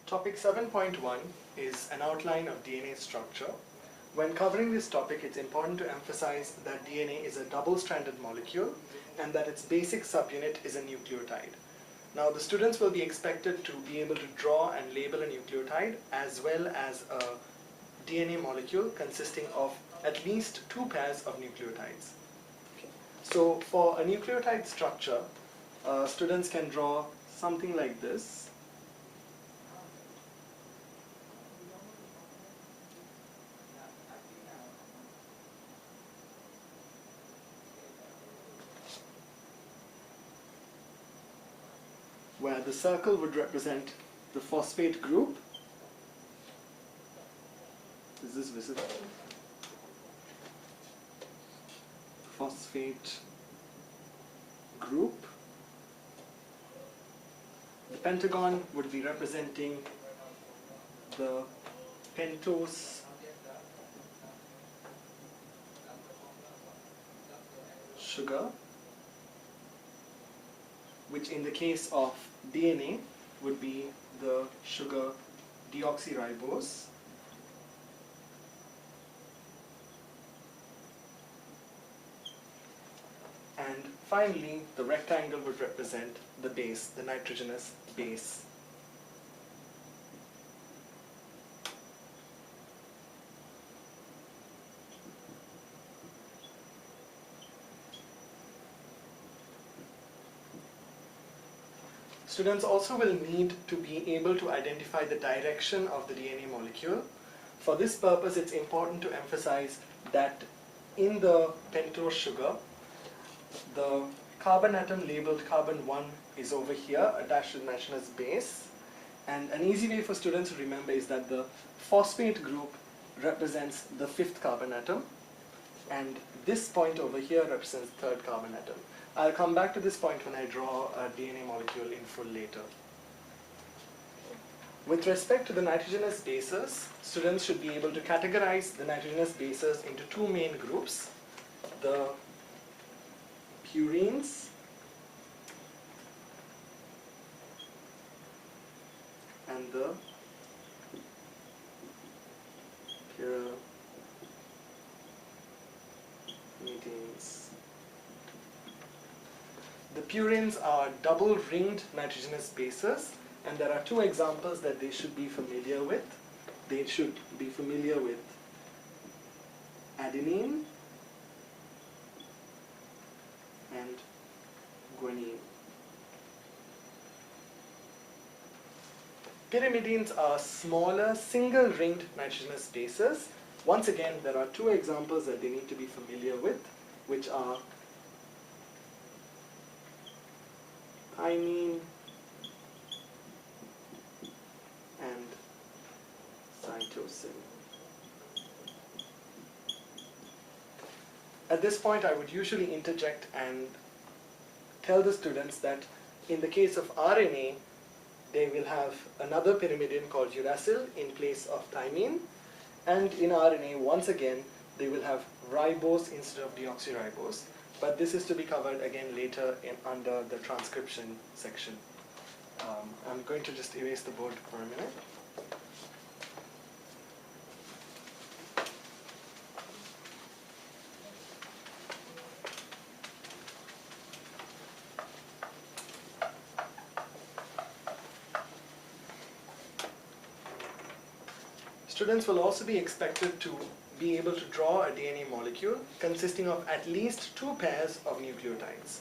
Topic 7.1 is an outline of DNA structure. When covering this topic, it's important to emphasize that DNA is a double-stranded molecule and that its basic subunit is a nucleotide. Now, the students will be expected to be able to draw and label a nucleotide as well as a DNA molecule consisting of at least 2 pairs of nucleotides. Okay. So, for a nucleotide structure, students can draw something like this. Where the circle would represent the phosphate group. Is this visible? Phosphate group. The pentagon would be representing the pentose sugar, which in the case of DNA would be the sugar deoxyribose. And finally, the rectangle would represent the base, the nitrogenous base. Students also will need to be able to identify the direction of the DNA molecule. For this purpose, it's important to emphasize that in the pentose sugar, the carbon atom labeled carbon 1 is over here, attached to the nitrogenous base. And an easy way for students to remember is that the phosphate group represents the 5th carbon atom, and this point over here represents the 3rd carbon atom. I'll come back to this point when I draw a DNA molecule in full later. With respect to the nitrogenous bases, students should be able to categorize the nitrogenous bases into 2 main groups: the purines and the pyrimidines. The purines are double-ringed nitrogenous bases, and there are 2 examples that they should be familiar with. They should be familiar with adenine and guanine. Pyrimidines are smaller, single-ringed nitrogenous bases. Once again, there are 2 examples that they need to be familiar with, which are thymine and cytosine. At this point, I would usually interject and tell the students that in the case of RNA, they will have another pyrimidine called uracil in place of thymine, and in RNA, once again, they will have ribose instead of deoxyribose. But this is to be covered again later under the transcription section. I'm going to just erase the board for a minute. Students will also be expected to be able to draw a DNA molecule consisting of at least 2 pairs of nucleotides.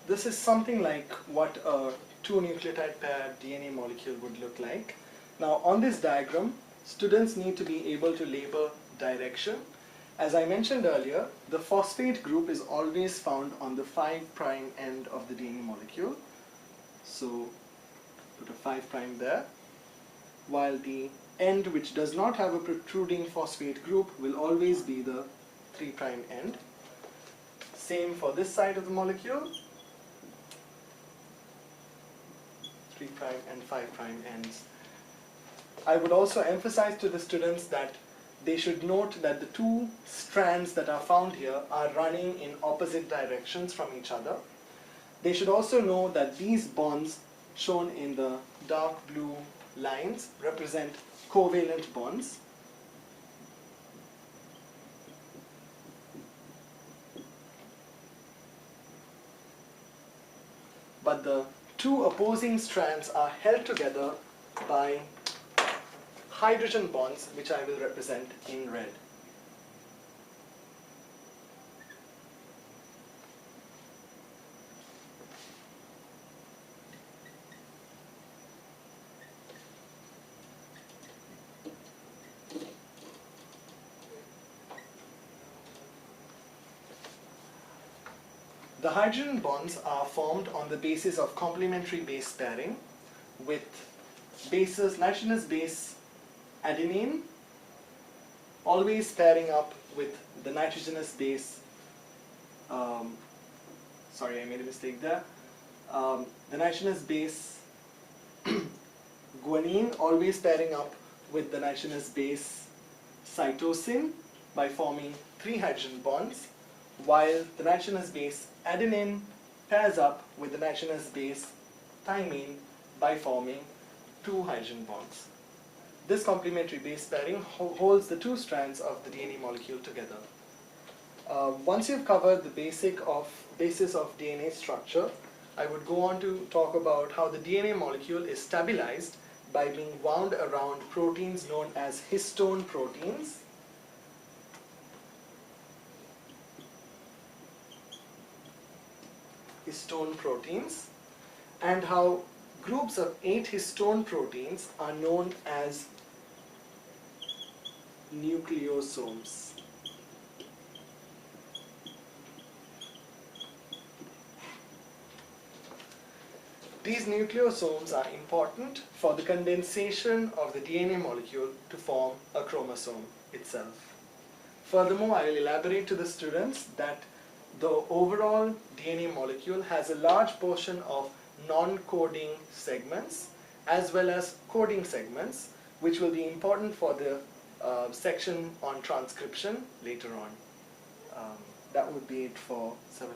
This is something like what a 2 nucleotide pair DNA molecule would look like. Now on this diagram, students need to be able to label direction. As I mentioned earlier, the phosphate group is always found on the 5' end of the DNA molecule. So put a 5' there, while the end which does not have a protruding phosphate group will always be the 3' end. Same for this side of the molecule, 3' and 5' ends. I would also emphasize to the students that they should note that the two strands that are found here are running in opposite directions from each other. They should also know that these bonds shown in the dark blue lines represent covalent bonds. But the two opposing strands are held together by hydrogen bonds, which I will represent in red. The hydrogen bonds are formed on the basis of complementary base pairing with bases, nitrogenous base adenine always pairing up with the nitrogenous base, sorry, I made a mistake there. The nitrogenous base guanine always pairing up with the nitrogenous base cytosine by forming 3 hydrogen bonds, while the nitrogenous base adenine pairs up with the nitrogenous base thymine by forming 2 hydrogen bonds. This complementary base pairing holds the two strands of the DNA molecule together. Once you've covered the basis of DNA structure, I would go on to talk about how the DNA molecule is stabilized by being wound around proteins known as histone proteins. Histone proteins, and how groups of 8 histone proteins are known as nucleosomes. These nucleosomes are important for the condensation of the DNA molecule to form a chromosome itself. Furthermore, I will elaborate to the students that the overall DNA molecule has a large portion of non-coding segments as well as coding segments, which will be important for the section on transcription later on. That would be it for 7.1.